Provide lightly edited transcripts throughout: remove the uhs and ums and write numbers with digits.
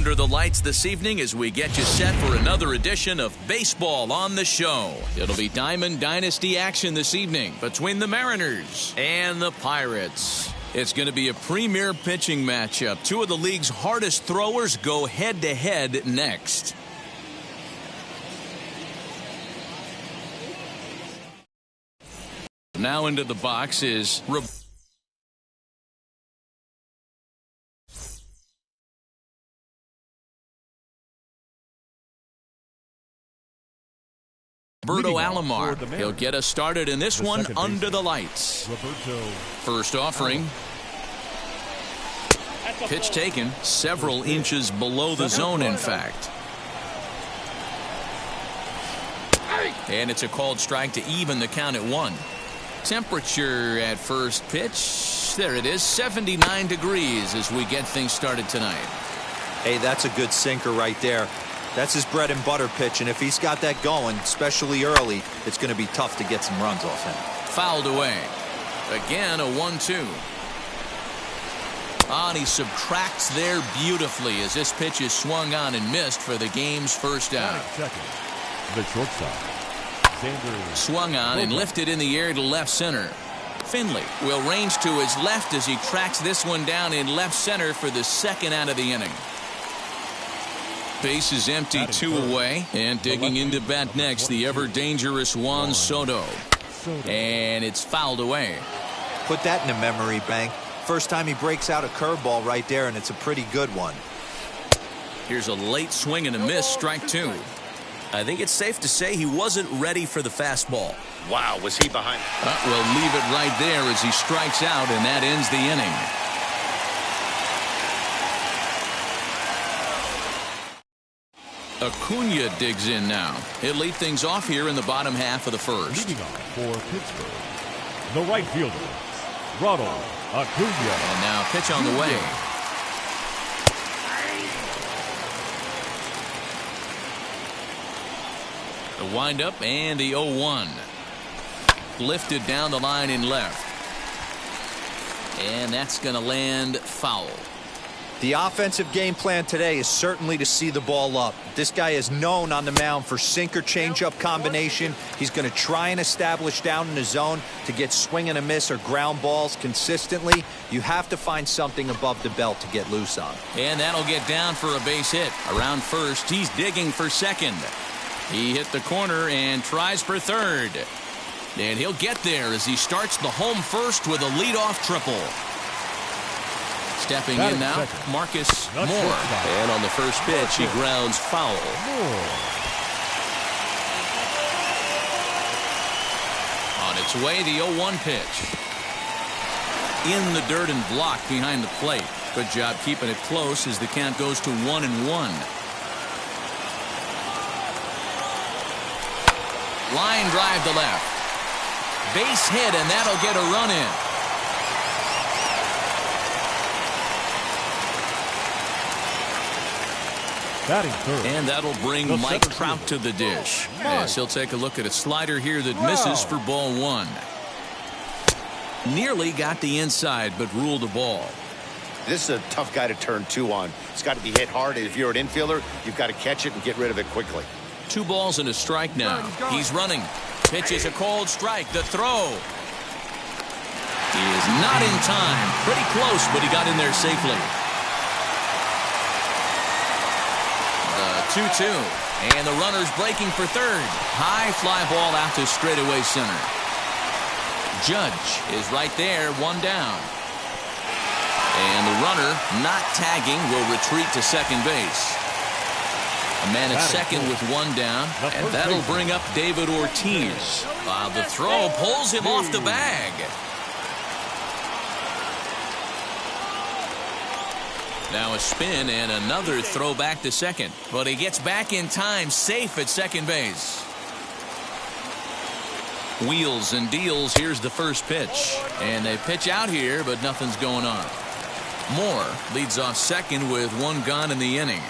under the lights this evening as we get you set for another edition of Baseball on the Show. It'll be Diamond Dynasty action this evening between the Mariners and the Pirates. It's going to be a premier pitching matchup. Two of the league's hardest throwers go head-to-head next. Now into the box is Roberto Alamar. He'll get us started in this one under the lights. First offering. Pitch taken several inches below the zone, in fact. And it's a called strike to even the count at 1. Temperature at first pitch. There it is, 79 degrees as we get things started tonight. Hey, that's a good sinker right there. That's his bread and butter pitch, and if he's got that going, especially early, it's going to be tough to get some runs off him. Fouled away. Again, a 1-2. And he subtracts there beautifully as this pitch is swung on and missed for the game's first out. The shortstop, swung on and lifted in the air to left center. Finley will range to his left as he tracks this one down in left center for the second out of the inning. Base is empty, 2 away, and digging into bat next, the ever-dangerous Juan Soto. And it's fouled away. Put that in a memory bank. First time he breaks out a curveball right there, and it's a pretty good one. Here's a late swing and a miss, strike 2. I think it's safe to say he wasn't ready for the fastball. Wow, was he behind? We'll leave it right there as he strikes out, and that ends the inning. Acuna digs in now. He'll lead things off here in the bottom half of the first. Leading off for Pittsburgh, the right fielder, Ronald Acuna. And now pitch on the way. The windup and the 0-1. Lifted down the line in left. And that's going to land foul. The offensive game plan today is certainly to see the ball up. This guy is known on the mound for sinker changeup combination. He's going to try and establish down in the zone to get swing and a miss or ground balls consistently. You have to find something above the belt to get loose on. And that'll get down for a base hit. Around first, he's digging for second. He hit the corner and tries for third. And he'll get there as he starts the home first with a leadoff triple. Stepping in now, Marcus Moore. And on the first pitch, he grounds foul. On its way, the 0-1 pitch. In the dirt and blocked behind the plate. Good job keeping it close as the count goes to 1-1. Line drive to left. Base hit, and that'll get a run in. And that'll bring Mike Trout to the dish. Yes, he'll take a look at a slider here that misses for ball 1. Nearly got the inside, but ruled a ball. This is a tough guy to turn 2 on. It's got to be hit hard. If you're an infielder, you've got to catch it and get rid of it quickly. 2 balls and a strike now. He's running. Pitches a cold strike. The throw. He is not in time. Pretty close, but he got in there safely. The 2-2. And the runner's breaking for third. High fly ball out to straightaway center. Judge is right there, 1 down. And the runner, not tagging, will retreat to second base. A man at second with 1 down, and that'll bring up David Ortiz. The throw pulls him off the bag. Now a spin and another throw back to second. But he gets back in time, safe at second base. Wheels and deals. Here's the first pitch. And they pitch out here, but nothing's going on. Moore leads off second with 1 gone in the inning.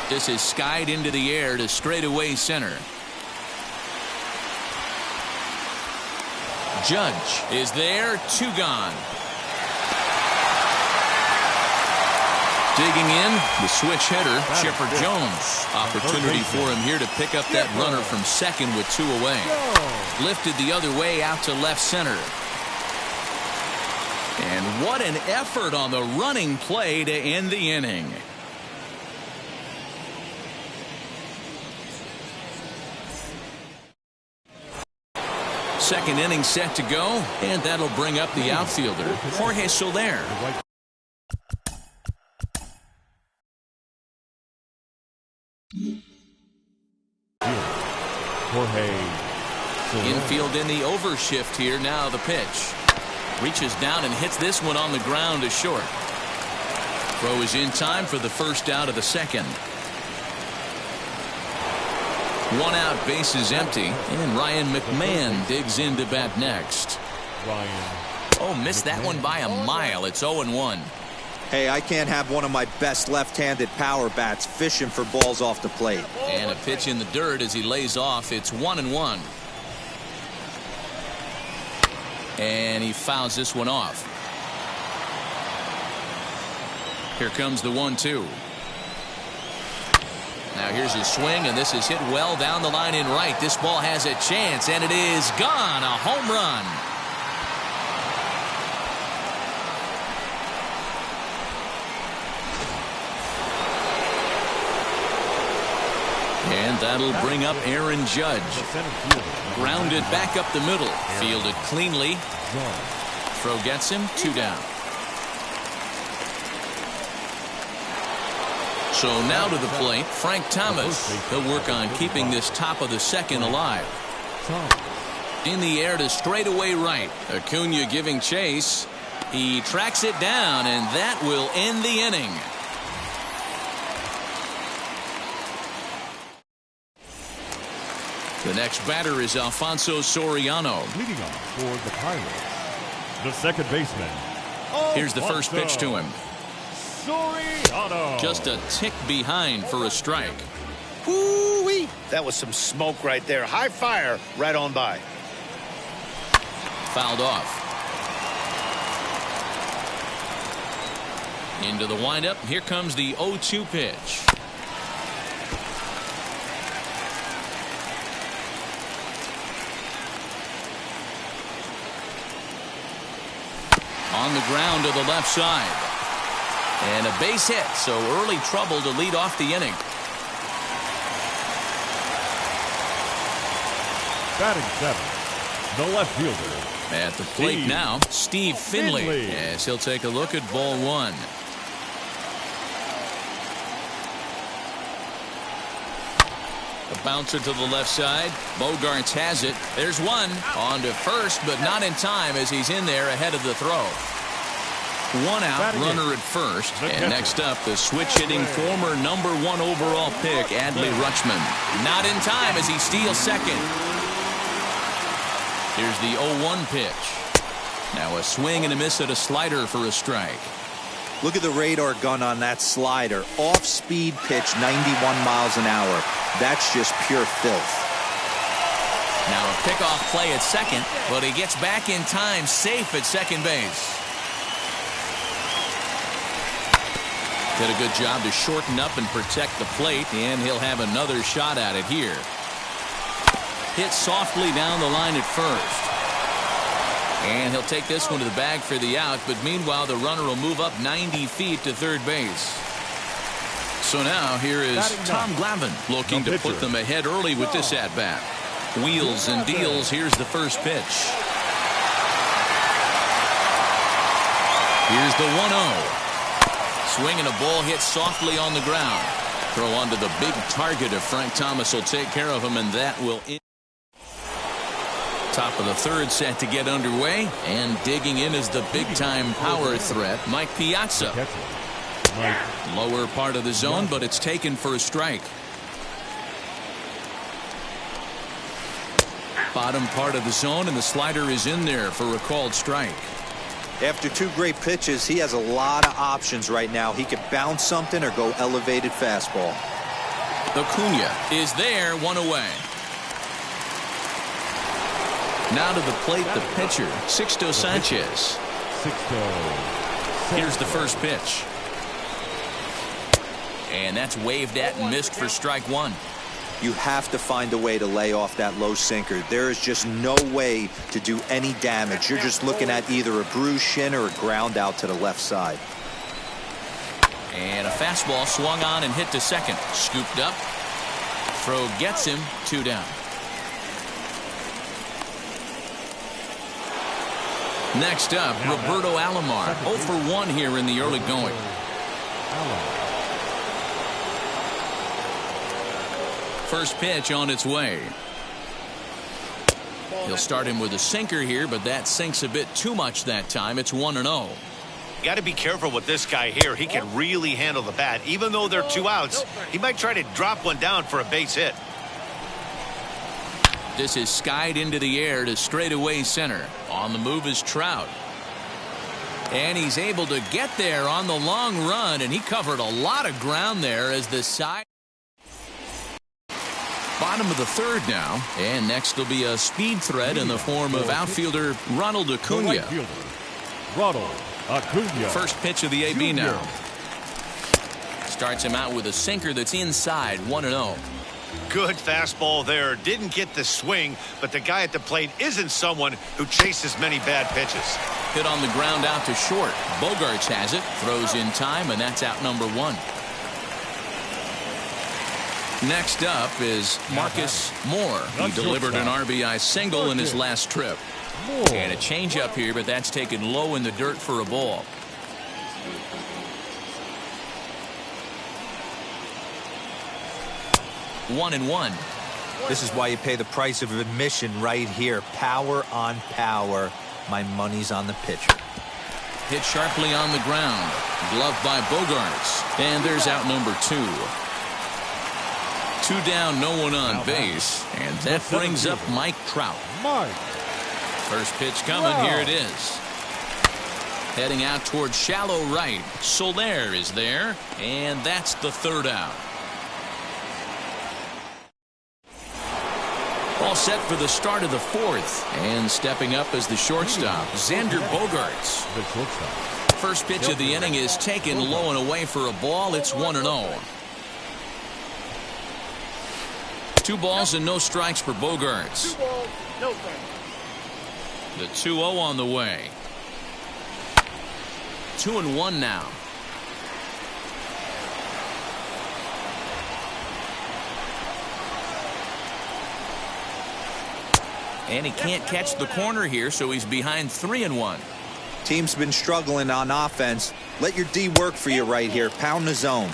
This is skied into the air to straightaway center. Judge is there, 2 gone. digging in, the switch hitter, Chipper Jones. Opportunity for him here to pick up that runner from second with 2 away. Lifted the other way out to left center. And what an effort on the running play to end the inning. Second inning set to go, and that'll bring up the outfielder, Jorge Solaire. Infield in the overshift here. Now the pitch. Reaches down and hits this one on the ground to short. Throw is in time for the first out of the second. 1 out, bases empty, and Ryan Mcmahon digs in to bat next. Oh, missed that one by a mile. It's 0-1. Hey, I can't have one of my best left-handed power bats fishing for balls off the plate. And a pitch in the dirt as he lays off. It's 1-1. And he fouls this one off. Here comes the 1-2. Now here's his swing, and this is hit well down the line in right. This ball has a chance, and it is gone. A home run. And that'll bring up Aaron Judge. Grounded back up the middle. Fielded cleanly. Throw gets him. 2 down. So now to the plate, Frank Thomas. He'll work on keeping this top of the second alive. In the air to straightaway right. Acuna giving chase. He tracks it down, and that will end the inning. The next batter is Alfonso Soriano. Leading off for the Pirates, the second baseman. Here's the first pitch to him. Soriano. Just a tick behind for a strike. Woo-wee. That was some smoke right there. High fire right on by. Fouled off. Into the windup. Here comes the 0-2 pitch. On the ground to the left side. And a base hit, so early trouble to lead off the inning. Batting 7, the left fielder. At the plate now, Steve Finley. As he'll take a look at ball 1. A bouncer to the left side. Bogarts has it. There's one. On to first, but not in time as he's in there ahead of the throw. 1 out, runner at first. And next up, the switch-hitting former #1 overall pick, Adley Rutschman. Not in time as he steals second. Here's the 0-1 pitch. Now a swing and a miss at a slider for a strike. Look at the radar gun on that slider. Off-speed pitch, 91 miles an hour. That's just pure filth. Now a pickoff play at second, but he gets back in time, safe at second base. Did a good job to shorten up and protect the plate, and he'll have another shot at it here. Hit softly down the line at first. And he'll take this one to the bag for the out, but meanwhile the runner will move up 90 feet to third base. So now here is Tom Glavine looking to put them ahead early with this at-bat. Wheels and deals. Here's the first pitch. Here's the 1-0. Swinging a ball hit softly on the ground. Throw onto the big target if Frank Thomas will take care of him, and that will end. Top of the third set to get underway, and digging in is the big-time power threat, Mike Piazza. Lower part of the zone, but it's taken for a strike. Bottom part of the zone, and the slider is in there for a called strike. After 2 great pitches, he has a lot of options right now. He could bounce something or go elevated fastball. Acuna is there, 1 away. Now to the plate, the pitcher, Sixto Sanchez. Here's the first pitch. And that's waved at and missed for strike one. You have to find a way to lay off that low sinker. There is just no way to do any damage. You're just looking at either a bruised shin or a ground out to the left side. And a fastball swung on and hit to second. Scooped up. Throw gets him. 2 down. Next up, Roberto Alamar. 0 for 1 here in the early going. First pitch on its way. He'll start him with a sinker here, but that sinks a bit too much that time. It's 1-0. Got to be careful with this guy here. He can really handle the bat. Even though they're 2 outs, he might try to drop one down for a base hit. This is skied into the air to straightaway center. On the move is Trout. And he's able to get there on the long run, and he covered a lot of ground there as the side. Bottom of the third now, and next will be a speed threat in the form of outfielder Ronald Acuna. Ronald Acuna. First pitch of the AB now. Starts him out with a sinker that's inside. 1-0. Good fastball there. Didn't get the swing, but the guy at the plate isn't someone who chases many bad pitches. Hit on the ground out to short. Bogarts has it. Throws in time, and that's out number 1. Next up is Marcus Moore. He delivered an RBI single in his last trip. And a changeup here, but that's taken low in the dirt for a ball. One and one. This is why you pay the price of admission right here. Power on power. My money's on the pitcher. Hit sharply on the ground. Gloved by Bogarts. And there's out number 2. 2 down, no one on base. And that brings up Mike Trout. First pitch coming. Here it is. Heading out towards shallow right. Solaire is there. And that's the 3rd out. All set for the start of the 4th. And stepping up as the shortstop, Xander Bogarts. First pitch of the inning is taken low and away for a ball. It's 1-0. 2 balls and no strikes for Bogarts. 2 balls, no strikes. The 2-0 on the way. 2-1 now. And he can't catch the corner here, so he's behind 3-1. Team's been struggling on offense. Let your D work for you right here. Pound the zone.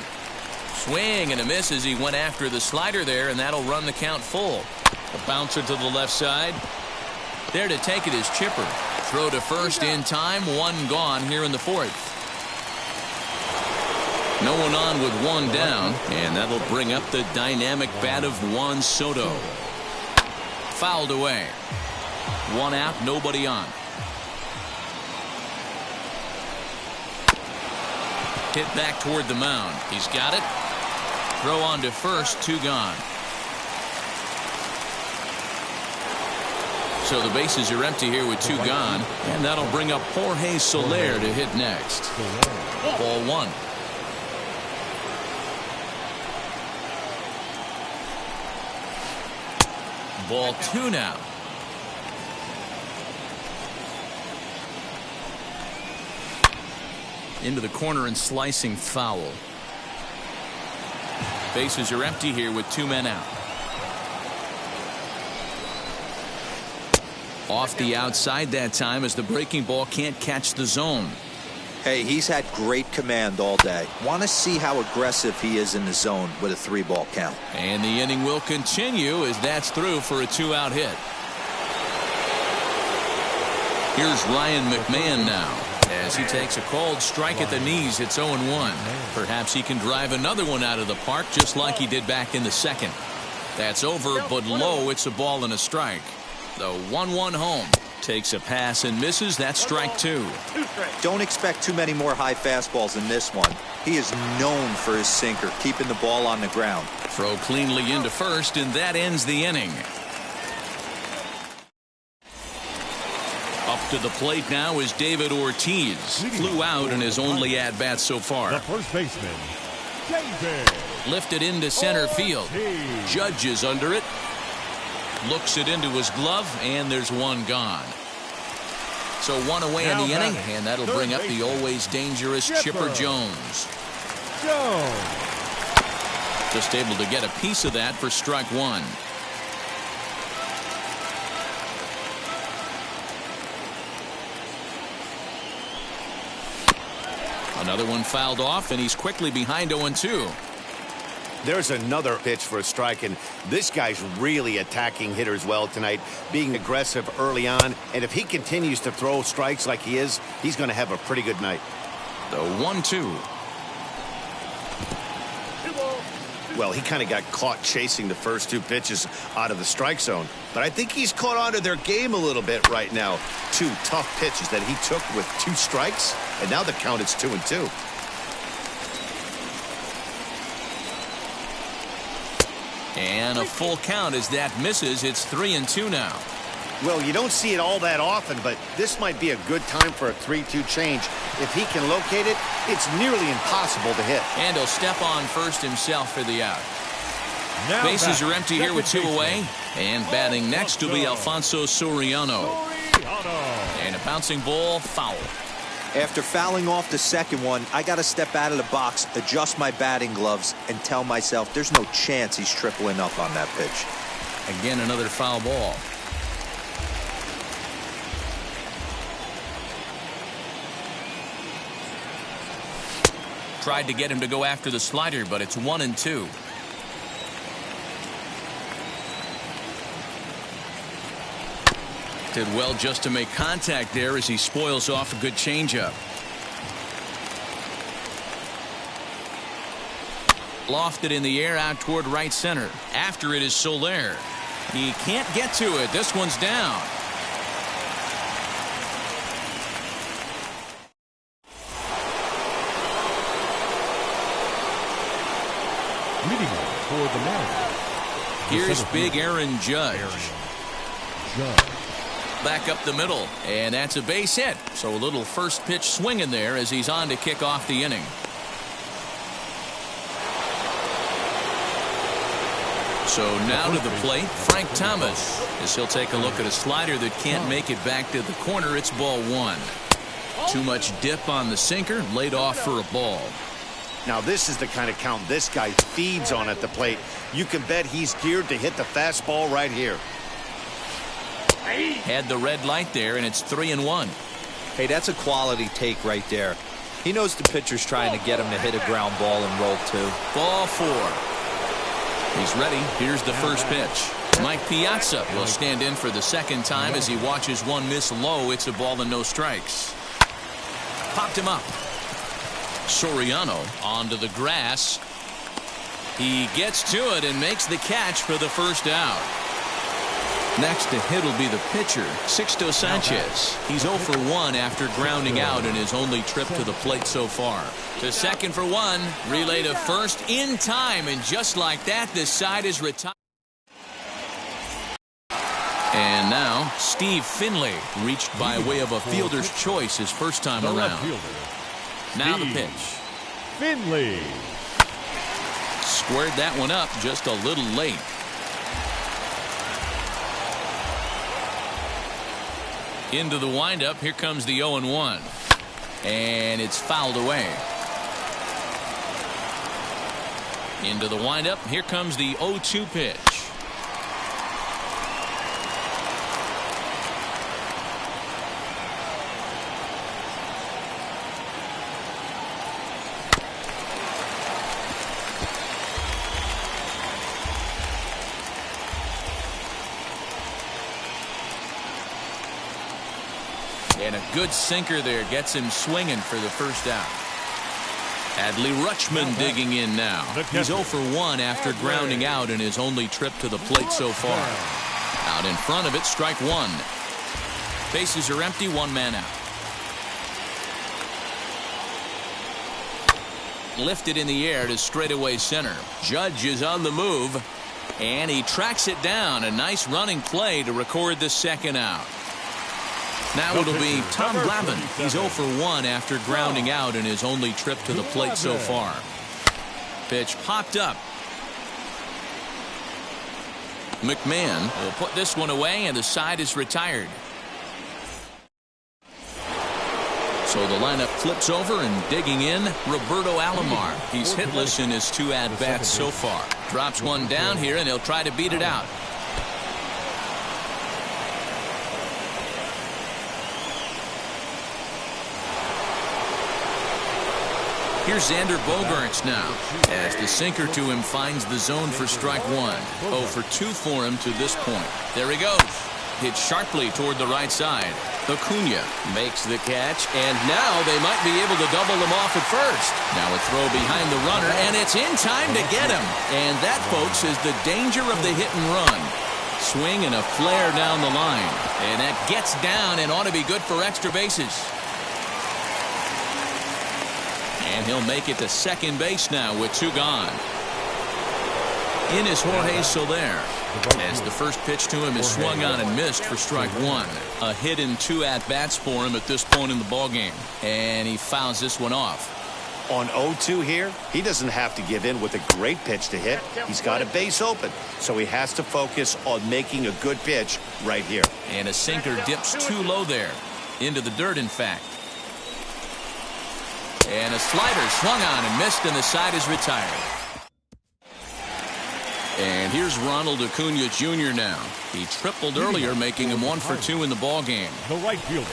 Swing and a miss as he went after the slider there, and that'll run the count full. A bouncer to the left side. There to take it is Chipper. Throw to first in time. 1 gone here in the 4th. No one on with 1 down, and that'll bring up the dynamic bat of Juan Soto. Fouled away. 1 out, nobody on. Hit back toward the mound. He's got it. Throw on to first. 2 gone. So the bases are empty here with 2 gone, and that'll bring up Jorge Solaire to hit next. Ball 1. Ball 2 now. Into the corner and slicing foul. Bases are empty here with 2 men out. Off the outside that time as the breaking ball can't catch the zone. Hey, he's had great command all day. Want to see how aggressive he is in the zone with a 3-ball count. And the inning will continue as that's through for a 2-out hit. Here's Ryan Mcmahon now as he takes a called strike at the knees. It's 0-1. Perhaps he can drive another one out of the park just like he did back in the 2nd. That's over, but low. It's a ball and a strike. The 1-1 home. Takes a pass and misses. That's strike 2. Don't expect too many more high fastballs in this one. He is known for his sinker, keeping the ball on the ground. Throw cleanly into first, and that ends the inning. Up to the plate now is David Ortiz. Flew out in his only at-bat so far. The first baseman, David. Lifted into center field. Ortiz. Judge is under it. Looks it into his glove, and there's one gone. So one away in Now the inning, batting, and that'll third bring up the baseman, always dangerous Chipper Jones. Just able to get a piece of that for strike one. Another one fouled off, and he's quickly behind 0-2. There's another pitch for a strike, and this guy's really attacking hitters well tonight, being aggressive early on. And if he continues to throw strikes like he is, he's going to have a pretty good night. The 1-2. Well, he kind of got caught chasing the first two pitches out of the strike zone. But I think he's caught on to their game a little bit right now. Two tough pitches that he took with two strikes, and now the count is 2-2. And a full count as that misses. It's 3-2 now. Well, you don't see it all that often, but this might be a good time for a 3-2 change. If he can locate it, it's nearly impossible to hit. And he'll step on first himself for the out. Now Bases back, are empty here with two second away. And batting next will be Alfonso Soriano. And a bouncing ball, foul. After fouling off the second one, I got to step out of the box, adjust my batting gloves, and tell myself there's no chance he's tripling up on that pitch. Again, another foul ball. Tried to get him to go after the slider, but it's 1-2. Did well just to make contact there as he spoils off a good changeup. Lofted in the air out toward right center. After it is Solaire. He can't get to it. This one's down. Leading off for the Mariners. Here's big Aaron Judge. Back up the middle, and that's a base hit. So a little first pitch swing in there as he's on to kick off the inning. So now to the plate, Frank Thomas, as he'll take a look at a slider that can't make it back to the corner. It's ball one. Too much dip on the sinker, laid off for a ball. Now this is the kind of count this guy feeds on at the plate. You can bet he's geared to hit the fastball right here. Had the red light there, and it's 3-1. Hey, that's a quality take right there. He knows the pitcher's trying to get him to hit a ground ball and roll two. Ball four. He's ready. Here's the first pitch. Mike Piazza will stand in for the second time as he watches one miss low. It's a ball and no strikes. Popped him up. Soriano onto the grass. He gets to it and makes the catch for the first out. Next to hit will be the pitcher, Sixto Sanchez. He's 0 for 1 after grounding out in his only trip to the plate so far. To second for one, relay to first in time, and just like that, this side is retired. And now, Steve Finley reached by way of a fielder's choice his first time around. Now the pitch. Finley. Squared that one up just a little late. Into the windup. Here comes the 0-1. And it's fouled away. Into the windup. Here comes the 0-2 pitch. And a good sinker there gets him swinging for the first out. Adley Rutschman digging in now. He's 0 for 1 after grounding out in his only trip to the plate so far. Out in front of it, strike one. Bases are empty, one man out. Lifted in the air to straightaway center. Judge is on the move, and he tracks it down. A nice running play to record the second out. Now it'll be Tom Glavine. He's 0 for 1 after grounding out in his only trip to the plate so far. Pitch popped up. McMahon will put this one away, and the side is retired. So the lineup flips over, and digging in, Roberto Alamar. He's hitless in his 2 at-bats so far. Drops one down here, and he'll try to beat it out. Here's Xander Bogaerts now, as the sinker to him finds the zone for strike 1. 0 for 2 for him to this point. There he goes. Hit sharply toward the right side. Acuna makes the catch, and now they might be able to double him off at first. Now a throw behind the runner, and it's in time to get him. And that, folks, is the danger of the hit and run. Swing and a flare down the line. And that gets down and ought to be good for extra bases. And he'll make it to second base now with 2 gone. In is Jorge Solaire, as the first pitch to him is swung on and missed for strike 1. A hit in 2 at-bats for him at this point in the ballgame. And he fouls this one off. On 0-2 here, he doesn't have to give in with a great pitch to hit. He's got a base open, so he has to focus on making a good pitch right here. And a sinker dips too low there. Into the dirt, in fact. And a slider swung on and missed, and the side is retired. And here's Ronald Acuna Jr. now. He tripled earlier, making him 1 for 2 in the ballgame. The right fielder.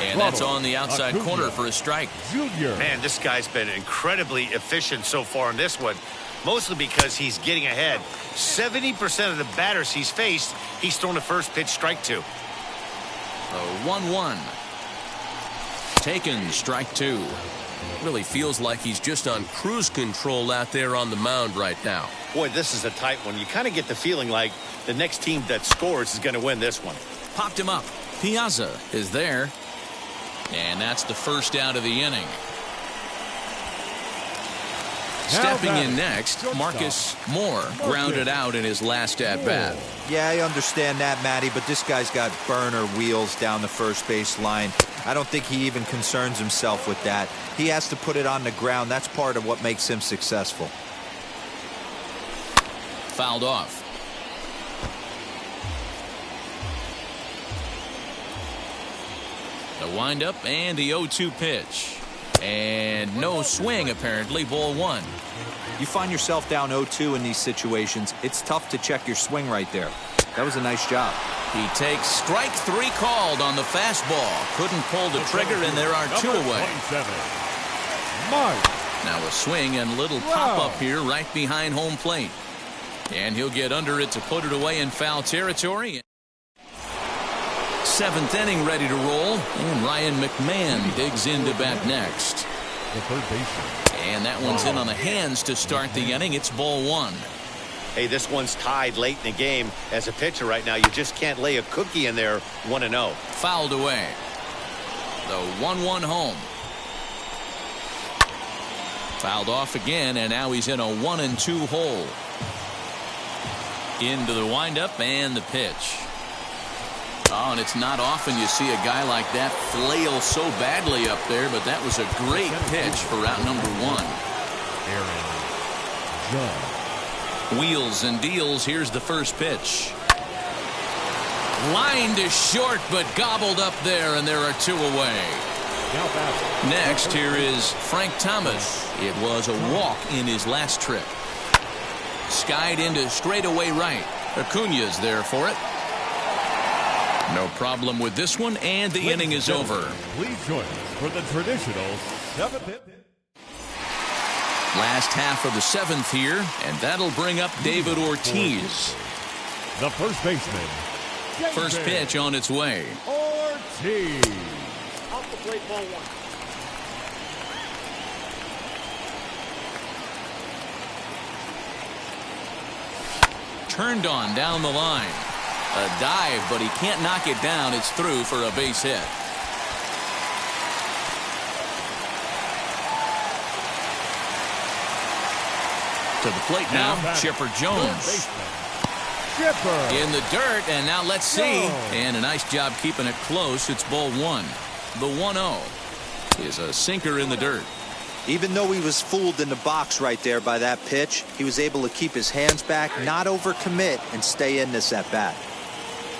And that's on the outside corner for a strike. Man, this guy's been incredibly efficient so far in this one, mostly because he's getting ahead. 70% of the batters he's faced, he's thrown a first pitch strike to. A 1-1. Taken, strike 2. Really feels like he's just on cruise control out there on the mound right now. Boy, this is a tight one. You kind of get the feeling like the next team that scores is going to win this one. Popped him up. Piazza is there. And that's the first out of the inning. Stepping in next, Marcus Moore grounded out in his last at-bat. Yeah, I understand that, Matty, but this guy's got burner wheels down the first base line. I don't think he even concerns himself with that. He has to put it on the ground. That's part of what makes him successful. Fouled off. The windup and the 0-2 pitch. And no swing, apparently. Ball 1. You find yourself down 0-2 in these situations, it's tough to check your swing right there. That was a nice job. He takes strike 3 called on the fastball. Couldn't pull the trigger, and there are 2 away. Now a swing and a little pop-up here right behind home plate. And he'll get under it to put it away in foul territory. 7th inning ready to roll, and Ryan McMahon digs in to bat next. The third baseman. And that one's in on the hands to start the inning. It's ball 1. Hey, this one's tied late in the game. As a pitcher right now, you just can't lay a cookie in there 1-0. Fouled away. The 1-1 home. Fouled off again, and now he's in a 1-2 hole. Into the windup and the pitch. Oh, and it's not often you see a guy like that flail so badly up there, but that was a great pitch for out number 1. Wheels and deals. Here's the first pitch. Lined is short, but gobbled up there, and there are 2 away. Next, here is Frank Thomas. It was a walk in his last trip. Skied into straightaway right. Acuna's there for it. No problem with this one, and the inning is over. Please join us for the traditional 7th inning. Last half of the 7th here, and that'll bring up David Ortiz. The first baseman. First pitch on its way. Ortiz. Off the plate, ball 1. Turned on down the line. A dive, but he can't knock it down. It's through for a base hit. To the plate now, Chipper Jones. In the dirt, and now let's see. And a nice job keeping it close. It's ball 1. The 1-0 is a sinker in the dirt. Even though he was fooled in the box right there by that pitch, he was able to keep his hands back, not overcommit, and stay in this at-bat.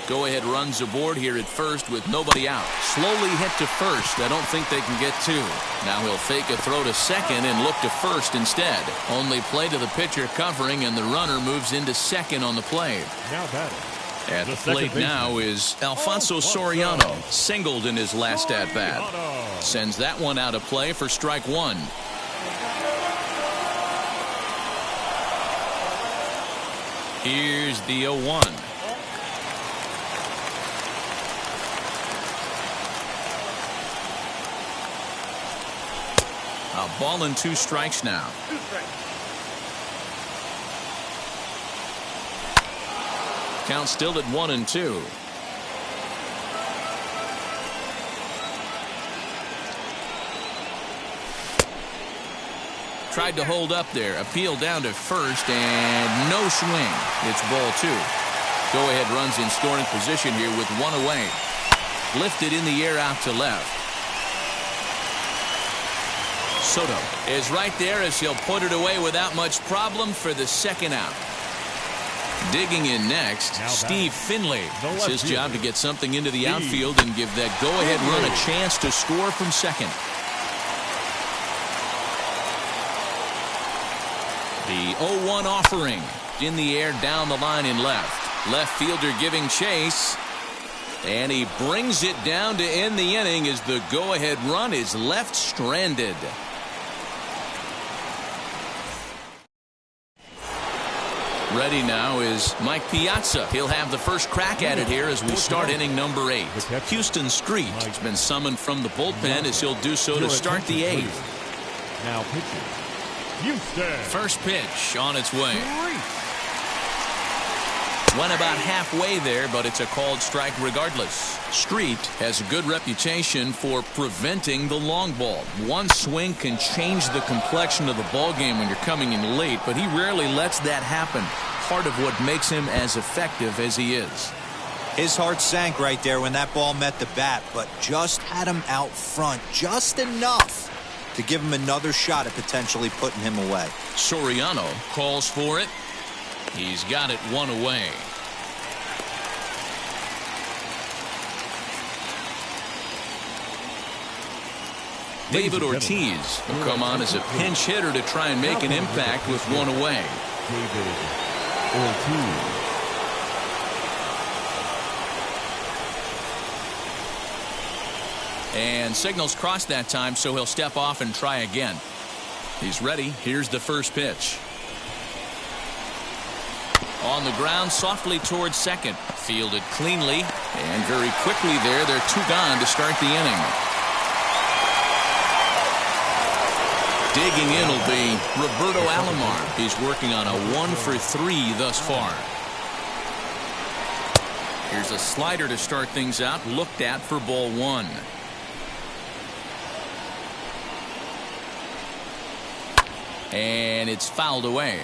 Go-ahead runs aboard here at first with nobody out. Slowly hit to first. I don't think they can get two. Now he'll fake a throw to second and look to first instead. Only play to the pitcher covering, and the runner moves into second on the play. Now batting. At the plate now is Alfonso Soriano, singled in his last at-bat. Sends that one out of play for strike one. Here's the 0-1. A ball and 2 strikes now. Count still at 1-2. Tried to hold up there. Appeal down to first and no swing. It's ball 2. Go ahead runs in scoring position here with 1 away. Lifted in the air out to left. Soto is right there as he'll put it away without much problem for the second out. Digging in next, Steve Finley. It's his job to get something into the outfield and give that go-ahead run a chance to score from second. The 0-1 offering in the air down the line in left. Left fielder giving chase. And he brings it down to end the inning as the go-ahead run is left stranded. Ready now is Mike Piazza. He'll have the first crack at it here as we start inning number 8. Houston Street has been summoned from the bullpen as he'll do so to start the 8th. Now pitching. Houston. First pitch on its way. Went about halfway there, but it's a called strike regardless. Street has a good reputation for preventing the long ball. One swing can change the complexion of the ball game when you're coming in late, but he rarely lets that happen. Part of what makes him as effective as he is. His heart sank right there when that ball met the bat, but just had him out front just enough to give him another shot at potentially putting him away. Soriano calls for it. He's got it 1 away. David Ortiz will come on as a pinch hitter to try and make an impact with 1 away. David Ortiz. And signals crossed that time, so he'll step off and try again. He's ready. Here's the first pitch. On the ground, softly towards second. Fielded cleanly, and very quickly there, they're 2 gone to start the inning. Digging in will be Roberto Alamar. He's working on a 1 for 3 thus far. Here's a slider to start things out, looked at for ball 1. And it's fouled away.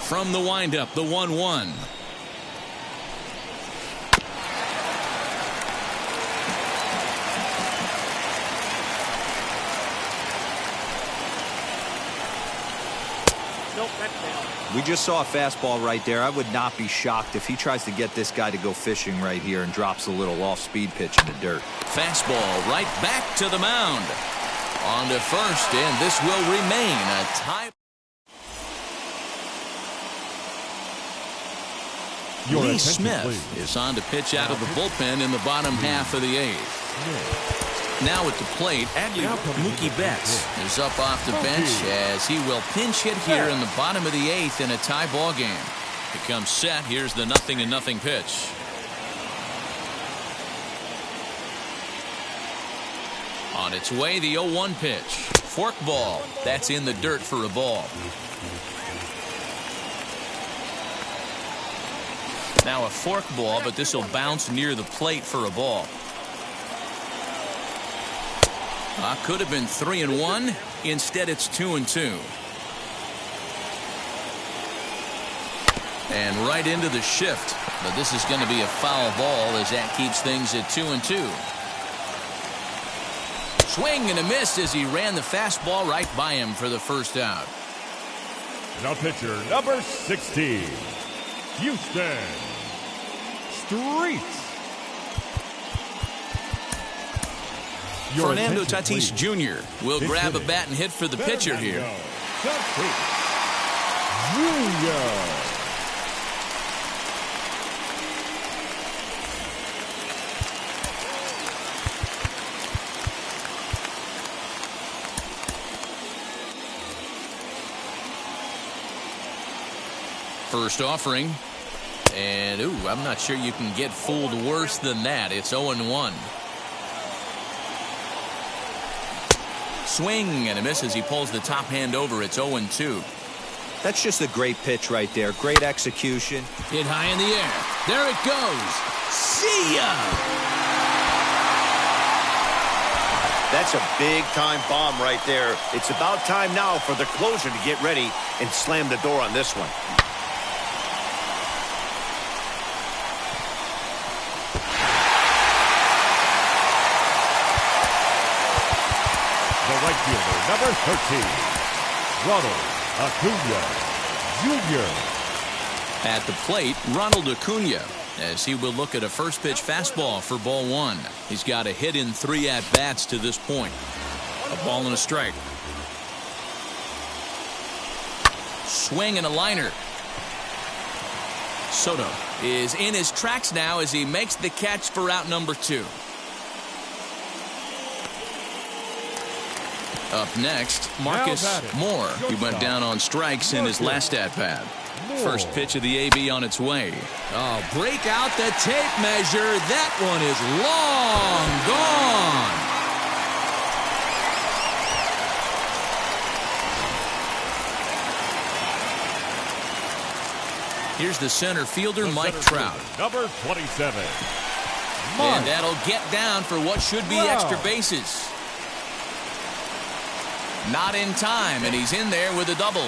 From the windup, the 1-1. Nope, that's down. We just saw a fastball right there. I would not be shocked if he tries to get this guy to go fishing right here and drops a little off-speed pitch in the dirt. Fastball right back to the mound. On to first, and this will remain a tie. Lee Smith is on to pitch out of the bullpen in the bottom half of the 8th. Now at the plate, Mookie Betts is up off the bench as he will pinch hit here in the bottom of the 8th in a tie ball game. Becomes set. Here's the 0-0 pitch. On its way, the 0-1 pitch. Fork ball. That's in the dirt for a ball. Now a fork ball, but this will bounce near the plate for a ball. Could have been 3-1. Instead, it's 2-2. And right into the shift. But this is going to be a foul ball as that keeps things at 2-2. Swing and a miss as he ran the fastball right by him for the first out. Now pitcher number 16, Houston Streets. Fernando Tatis Jr. will grab a bat and hit for the pitcher here. Tatis Jr. First offering. And, I'm not sure you can get fooled worse than that. It's 0-1. Swing and a miss as he pulls the top hand over. It's 0-2. That's just a great pitch right there. Great execution. Hit high in the air. There it goes. See ya! That's a big-time bomb right there. It's about time now for the closer to get ready and slam the door on this one. The right fielder, number 13, Ronald Acuna Jr. At the plate, Ronald Acuna, as he will look at a first pitch fastball for ball one. He's got a hit in 3 at-bats to this point. A ball and a strike. Swing and a liner. Soto is in his tracks now as he makes the catch for out number 2. Up next, Marcus Moore. He went down on strikes in his last at-bat. First pitch of the AB on its way. Oh, break out the tape measure. That one is long gone. Here's the center fielder, Mike Trout. Number 27. And that'll get down for what should be extra bases. Not in time, and he's in there with a double.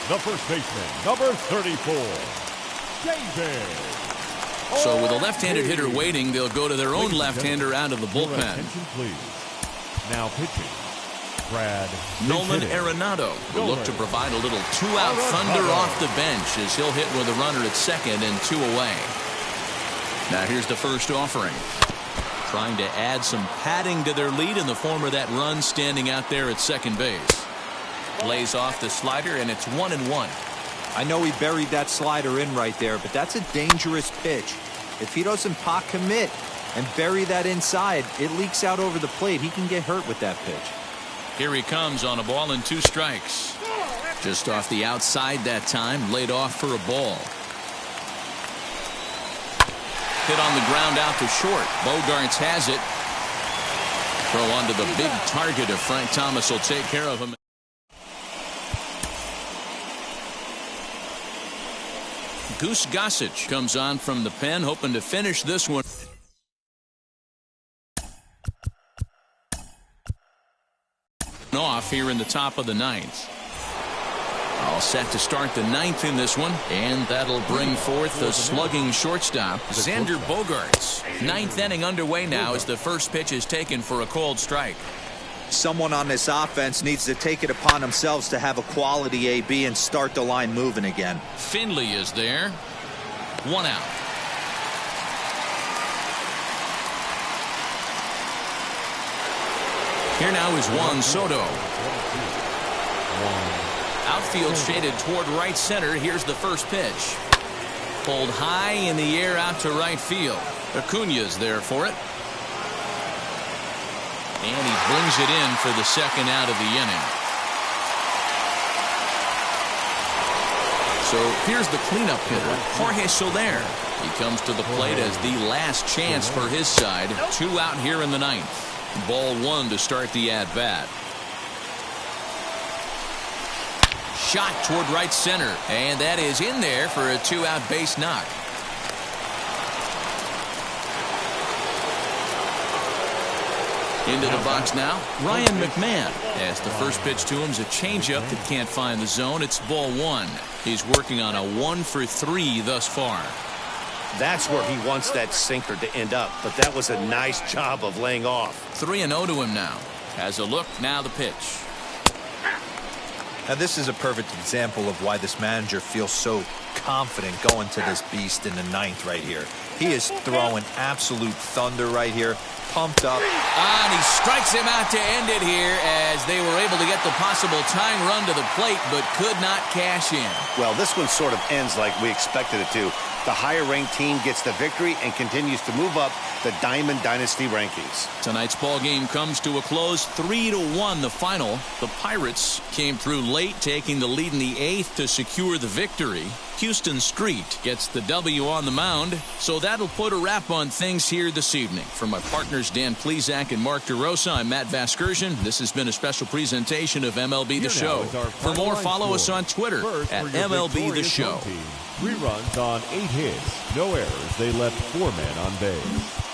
The first baseman, number 34, David. So with a left-handed hitter waiting, they'll go to their own left-hander out of the bullpen. Attention, please. Now pitching, Brad Nolan Arenado will look to provide a little 2-out thunder off the bench as he'll hit with a runner at second and 2 away. Now here's the first offering. Trying to add some padding to their lead in the form of that run standing out there at second base. Lays off the slider, and it's 1-1. I know he buried that slider in right there, but that's a dangerous pitch. If he doesn't pot commit and bury that inside, it leaks out over the plate. He can get hurt with that pitch. Here he comes on a ball and 2 strikes. Just off the outside that time, laid off for a ball. Hit on the ground out to short. Bogarts has it. Throw onto the big target of Frank Thomas will take care of him. Goose Gossage comes on from the pen, hoping to finish this one off here in the top of the 9th. All set to start the 9th in this one, and that'll bring forth the slugging shortstop, Xander Bogaerts. 9th inning underway now as the first pitch is taken for a called strike. Someone on this offense needs to take it upon themselves to have a quality AB and start the line moving again. Finley is there. 1 out. Here now is Juan Soto. Outfield shaded toward right center. Here's the first pitch. Pulled high in the air out to right field. Acuna's there for it. And he brings it in for the second out of the inning. So here's the cleanup hitter, Jorge Solaire. He comes to the plate as the last chance for his side. 2 out here in the 9th. Ball 1 to start the at-bat. Shot toward right center, and that is in there for a 2-out base knock. Into the box now, Ryan Mcmahon. As the first pitch to him's a changeup that can't find the zone. It's ball 1. He's working on a 1 for 3 thus far. That's where he wants that sinker to end up, but that was a nice job of laying off. 3-0 to him now. Has a look, now the pitch. Now this is a perfect example of why this manager feels so confident going to this beast in the 9th right here. He is throwing absolute thunder right here, pumped up. And he strikes him out to end it here as they were able to get the possible tying run to the plate but could not cash in. Well, this one sort of ends like we expected it to. The higher-ranked team gets the victory and continues to move up the Diamond Dynasty rankings. Tonight's ball game comes to a close, 3-1 the final. The Pirates came through late, taking the lead in the 8th to secure the victory. Houston Street gets the W on the mound, so that'll put a wrap on things here this evening. For my partners Dan Plesac and Mark DeRosa, I'm Matt Vasgersian. This has been a special presentation of MLB The Show. For more, follow us on Twitter at MLB The Show. 3 runs on 8 hits, no errors. They left 4 men on base.